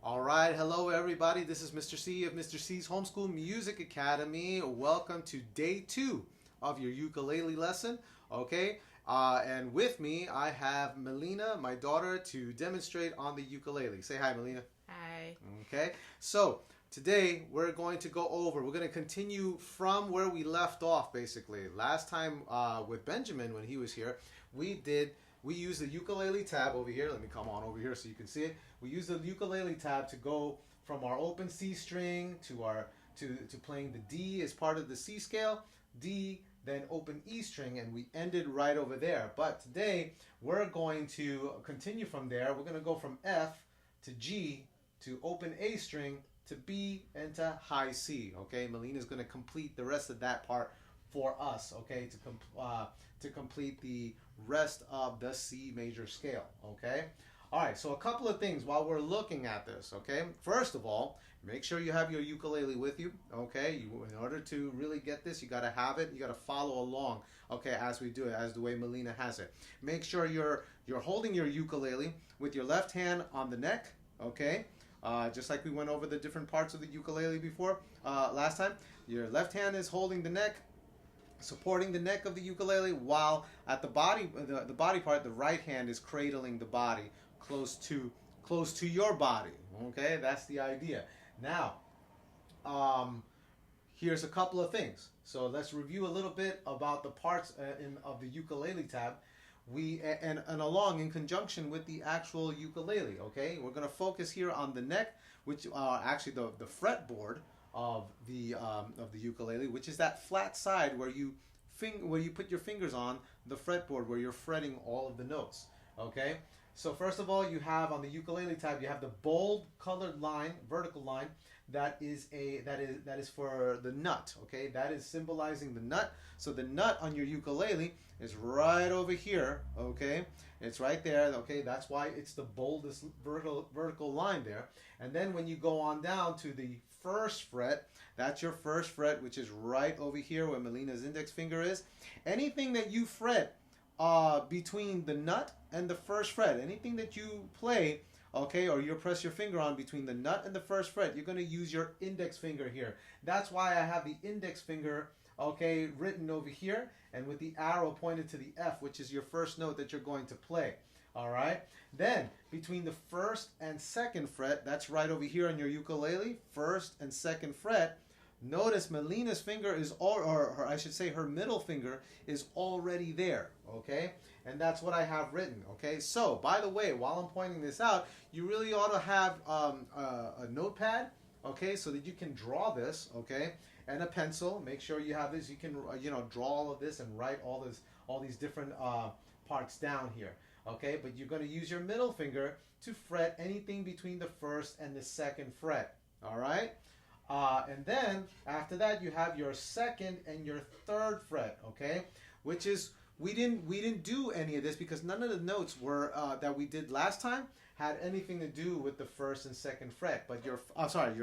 All right, hello everybody. This is Mr. C of Mr. C's Homeschool Music Academy. Welcome to day 2 of your ukulele lesson. Okay, and with me I have Melina, my daughter, to demonstrate on the ukulele. Say hi, Melina. Hi. Okay, so today we're going to we're going to continue from where we left off. Basically, last time with Benjamin when he was here, we used the ukulele tab over here. Let me come on over here so you can see it. We used the ukulele tab to go from our open C string to playing the D as part of the C scale, D, then open E string, and we ended right over there. But today we're going to continue from there. We're going to go from F to G to open A string to B and to high C. Okay, Melina's going to complete the rest of that part for us. Okay, to complete the rest of the C major scale. Okay. All right, so a couple of things while we're looking at this, okay? First of all, make sure you have your ukulele with you, okay? In order to really get this, you got to have it. You got to follow along, okay, as we do it, as the way Melina has it. Make sure you're holding your ukulele with your left hand on the neck, okay? Just like we went over the different parts of the ukulele before last time. Your left hand is holding the neck, supporting the neck of the ukulele, while at the body part, the right hand is cradling the body close to your body. Okay, that's the idea. Now, here's a couple of things. So let's review a little bit about the parts of the ukulele tab. And along in conjunction with the actual ukulele. Okay, we're going to focus here on the neck, which are actually the fretboard of the ukulele, which is that flat side where you put your fingers on the fretboard where you're fretting all of the notes. Okay, so first of all, you have on the ukulele tab, you have the bold colored line, vertical line, that is for the nut. Okay, that is symbolizing the nut. So the nut on your ukulele is right over here. Okay, it's right there. Okay, that's why it's the boldest vertical line there. And then when you go on down to the first fret, that's your first fret, which is right over here where Melina's index finger is. Anything that you fret between the nut and the first fret, anything that you play, okay, or you press your finger on between the nut and the first fret, you're going to use your index finger here. That's why I have the index finger, okay, written over here, and with the arrow pointed to the F, which is your first note that you're going to play. All right. Then between the first and second fret, that's right over here on your ukulele, first and second fret. Notice Melina's finger is or I should say her middle finger is already there. Okay, and that's what I have written. Okay, so by the way, while I'm pointing this out, you really ought to have a notepad. Okay, so that you can draw this. Okay, and a pencil. Make sure you have this. You can draw all of this and write all these different parts down here. Okay, but you're going to use your middle finger to fret anything between the first and the second fret. All right, and then after that you have your second and your third fret. Okay, which is we didn't do any of this because none of the notes were that we did last time had anything to do with the first and second fret. But your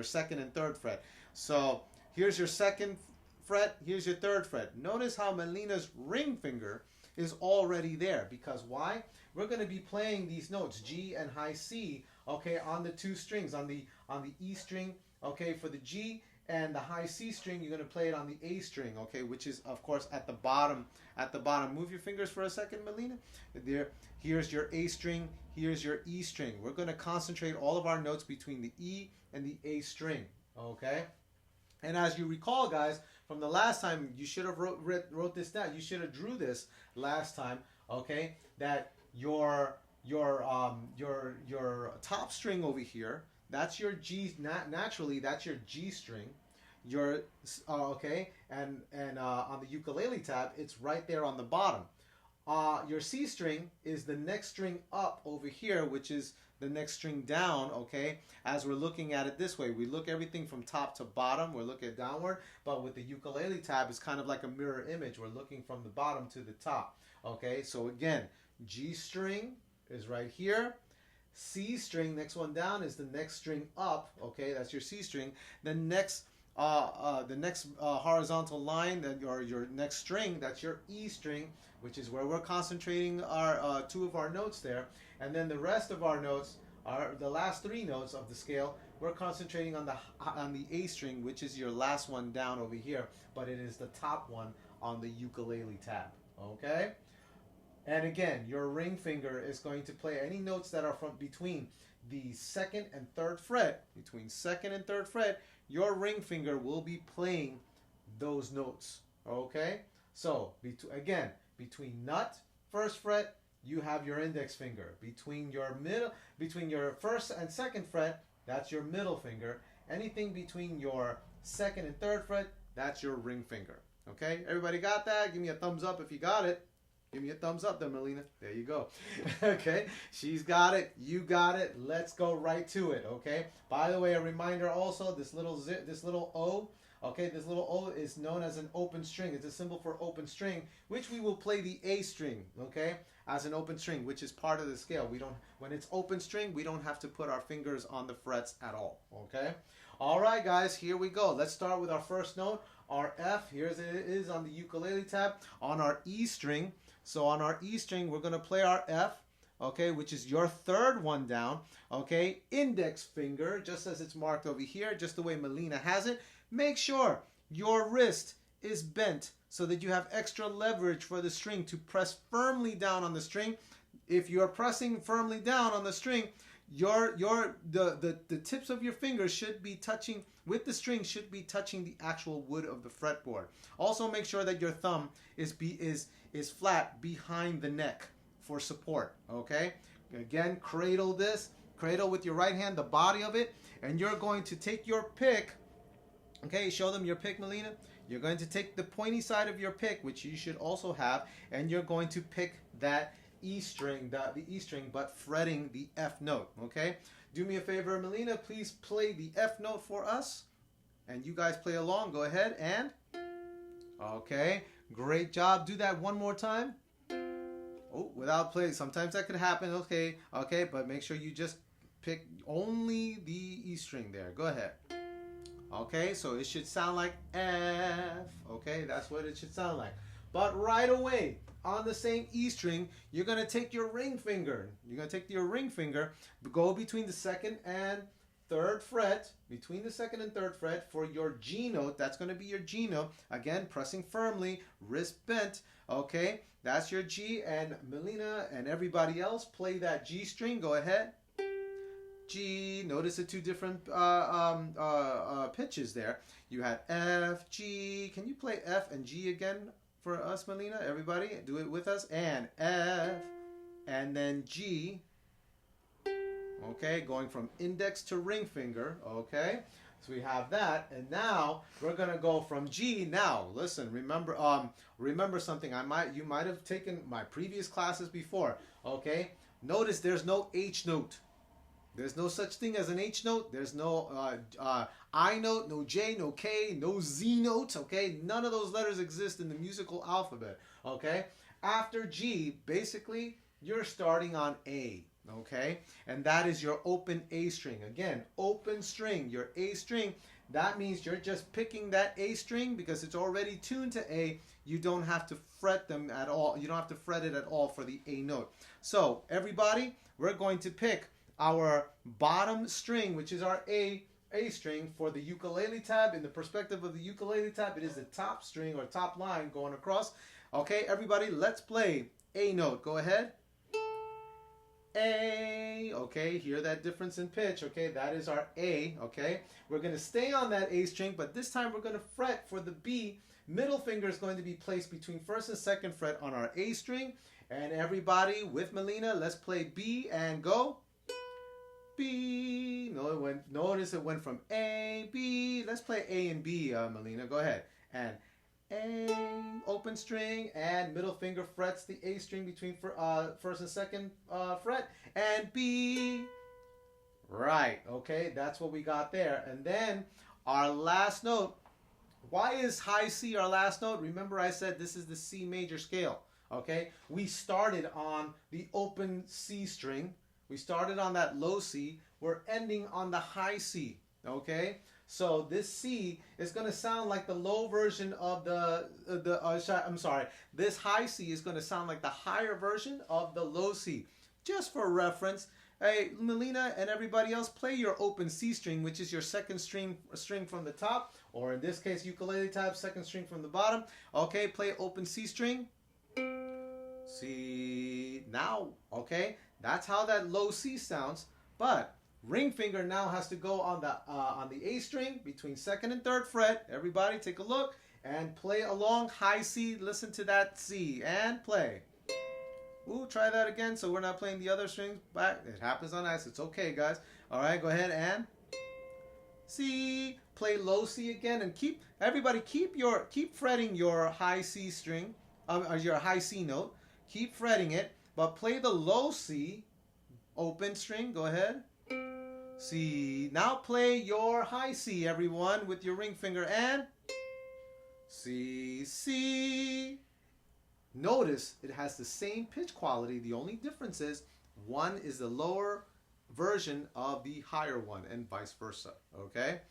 second and third fret. So here's your second fret. Here's your third fret. Notice how Melina's ring finger is already there, because why? We're going to be playing these notes G and high C, okay, on the two strings, on the E string, okay, for the G, and the high C string you're going to play it on the A string, okay, which is of course at the bottom. Move your fingers for a second, Melina. Here's your A string, here's your E string. We're going to concentrate all of our notes between the E and the A string, okay? And as you recall, guys, from the last time, you should have wrote this down. You should have drew this last time, okay? That your top string over here, that's your G. Naturally, that's your G string. Your okay, and on the ukulele tab, it's right there on the bottom. Your C string is the next string up over here, which is the next string down, okay? As we're looking at it this way, we look everything from top to bottom. We're looking downward, but with the ukulele tab, it's kind of like a mirror image. We're looking from the bottom to the top, okay? So again, G string is right here. C string, next one down, is the next string up, okay? That's your C string. The next horizontal line, your next string, that's your E string, which is where we're concentrating our two of our notes there. And then the rest of our notes, the last three notes of the scale, we're concentrating on the A string, which is your last one down over here, but it is the top one on the ukulele tab. Okay? And again, your ring finger is going to play any notes that are from between the second and third fret. Between second and third fret, your ring finger will be playing those notes. Okay? So, again, between nut, first fret, you have your index finger. Between your first and second fret, that's your middle finger. Anything between your second and third fret, that's your ring finger. Okay? Everybody got that? Give me a thumbs up if you got it. Give me a thumbs up there, Melina. There you go. Okay? She's got it. You got it. Let's go right to it. Okay? By the way, a reminder also, this little O, okay, this little O is known as an open string. It's a symbol for open string, which we will play the A string, okay, as an open string, which is part of the scale. When it's open string, we don't have to put our fingers on the frets at all, okay? All right, guys, here we go. Let's start with our first note, our F. Here it is on the ukulele tab, on our E string. So on our E string, we're going to play our F, okay, which is your third one down, okay? Index finger, just as it's marked over here, just the way Melina has it. Make sure your wrist is bent so that you have extra leverage for the string to press firmly down on the string. If you're pressing firmly down on the string, the tips of your fingers should be touching with the string, should be touching the actual wood of the fretboard. Also make sure that your thumb is flat behind the neck for support, okay? Again, cradle with your right hand, the body of it, and you're going to take your pick. Okay, show them your pick, Melina. You're going to take the pointy side of your pick, which you should also have, and you're going to pick that E string, the E string, but fretting the F note, okay? Do me a favor, Melina, please play the F note for us. And you guys play along. Go ahead and... Okay, great job. Do that one more time. Oh, without play. Sometimes that could happen. Okay, but make sure you just pick only the E string there. Go ahead. Okay, so it should sound like F. Okay, that's what it should sound like. But right away, on the same E string, you're going to take your ring finger. You're going to take your ring finger, go between the second and third fret, between the second and third fret for your G note. That's going to be your G note. Again, pressing firmly, wrist bent. Okay, that's your G. And Melina and everybody else, play that G string. Go ahead. G, notice the two different pitches there. You had F, G. Can you play F and G again for us, Melina? Everybody, do it with us. And F, and then G. Okay, going from index to ring finger. Okay, so we have that, and now we're gonna go from G. Now, listen, remember something. You might have taken my previous classes before. Okay, notice there's no H note. There's no such thing as an H note. There's no I note, no J, no K, no Z note. Okay, none of those letters exist in the musical alphabet. Okay, after G, basically you're starting on A. Okay, and that is your open A string. Again, open string, your A string. That means you're just picking that A string because it's already tuned to A. You don't have to fret them at all. You don't have to fret it at all for the A note. So everybody, we're going to pick our bottom string, which is our A string for the ukulele tab. In the perspective of the ukulele tab, it is the top string or top line going across. Okay, everybody, let's play A note. Go ahead. A. Okay, hear that difference in pitch. Okay, that is our A. Okay, we're going to stay on that A string, but this time we're going to fret for the B. Middle finger is going to be placed between first and second fret on our A string. And everybody with Melina, let's play B and go. B. No, notice it went from A, B. Let's play A and B, Melina. Go ahead. And A, open string, and middle finger frets the A string between first and second fret, and B. Right, okay, that's what we got there. And then our last note. Why is high C our last note? Remember I said this is the C major scale, okay? We started on the open C string. We started on that low C. We're ending on the high C, okay? So this C is going to sound like the low version of this high C is going to sound like the higher version of the low C. Just for reference, Hey, Melina and everybody else, play your open C string, which is your second string from the top, or in this case, ukulele tab, second string from the bottom. Okay, play open C string. C. Now, okay, that's how that low C sounds. But ring finger now has to go on the A string between second and third fret. Everybody, take a look and play along. High C. Listen to that C and play. Ooh, try that again so we're not playing the other strings back. It happens on us. It's okay, guys. All right, go ahead and C. Play low C again and keep fretting your high C string, or your high C note. Keep fretting it, but play the low C open string. Go ahead. C. Now play your high C, everyone, with your ring finger and C, C. Notice it has the same pitch quality. The only difference is one is the lower version of the higher one and vice versa. Okay?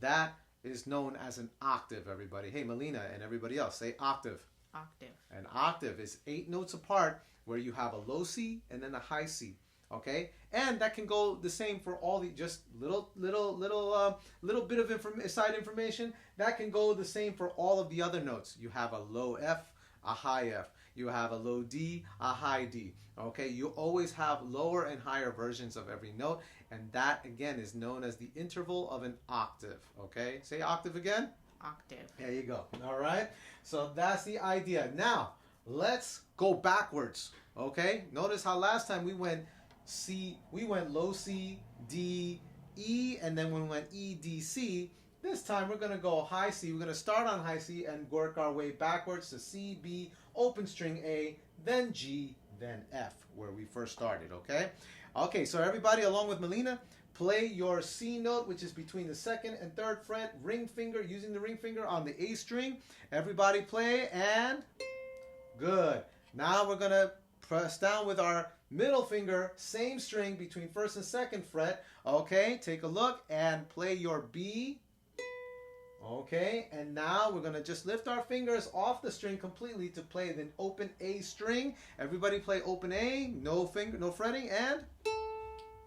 That is known as an octave, everybody. Hey, Melina and everybody else, say octave. Octave. An octave is 8 notes apart where you have a low C and then a high C. Okay? And that can go the same for all the, just little bit of side information. That can go the same for all of the other notes. You have a low F, a high F. You have a low D, a high D. Okay, you always have lower and higher versions of every note, and that again is known as the interval of an octave. Okay, say octave again. Octave. There you go. All right, so that's the idea. Now let's go backwards. Okay, notice how last time we went low C, D, E, and then we went E, D, C. This time we're going to go high C. We're going to start on high C and work our way backwards to C, B, open string A, then G, then F, where we first started, okay? Okay, so everybody, along with Melina, play your C note, which is between the second and third fret, ring finger, using the ring finger on the A string. Everybody play, and good. Now we're going to press down with our middle finger, same string between first and second fret. Okay, take a look and play your B. Okay, and now we're going to just lift our fingers off the string completely to play the open A string. Everybody play open A, no fretting, and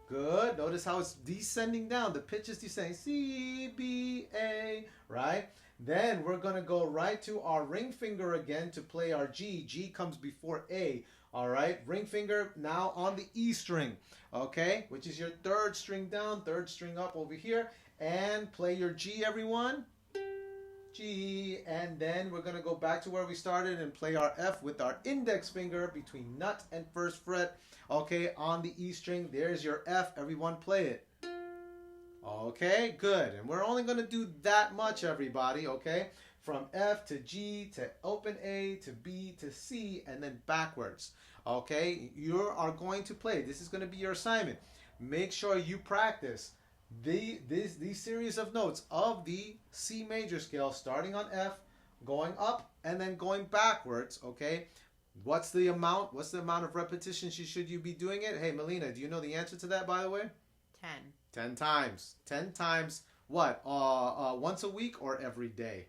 good. Notice how it's descending down. The pitch is descending. C, B, A, right? Then we're going to go right to our ring finger again to play our G. G comes before A. All right, ring finger now on the E string, okay, which is your third string down, third string up over here, and play your G, everyone. G, and then we're going to go back to where we started and play our F with our index finger between nut and first fret, okay, on the E string. There's your F. Everyone play it. Okay, good. And we're only going to do that much, everybody, okay? From F to G to open A to B to C and then backwards. Okay, you are going to play. This is going to be your assignment. Make sure you practice these series of notes of the C major scale, starting on F, going up and then going backwards. Okay, what's the amount of repetitions should you be doing it? Hey, Melina, do you know the answer to that, by the way? 10. 10 times. 10 times what? Once a week or every day?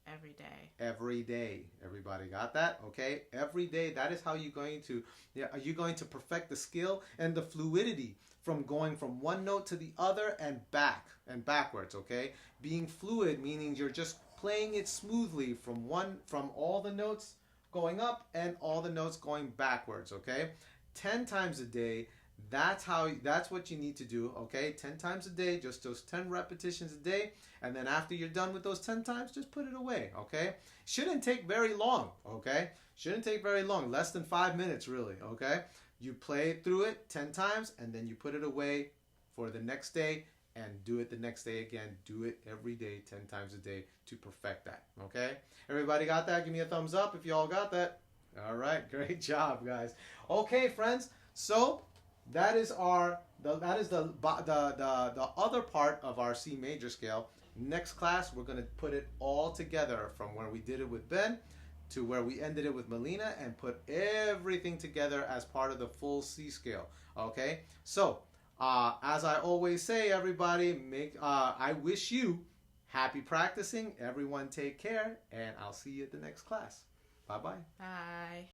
Every day. Every day. Everybody got that? Okay? Every day. That is how you're going to perfect the skill and the fluidity from going from one note to the other and back and backwards, okay? Being fluid meaning you're just playing it smoothly from all the notes going up and all the notes going backwards, okay? 10 times a day. That's what you need to do, okay? 10 times a day, just those 10 repetitions a day, and then after you're done with those 10 times, just put it away, okay? Shouldn't take very long, okay? Shouldn't take very long, less than 5 minutes really, okay? You play through it 10 times, and then you put it away for the next day, and do it the next day again. Do it every day, 10 times a day to perfect that, okay? Everybody got that? Give me a thumbs up if you all got that. All right, great job, guys. Okay, friends, so that is the other part of our C major scale. Next class, we're going to put it all together from where we did it with Ben to where we ended it with Melina and put everything together as part of the full C scale. Okay? So, as I always say, everybody, I wish you happy practicing. Everyone take care, and I'll see you at the next class. Bye-bye. Bye.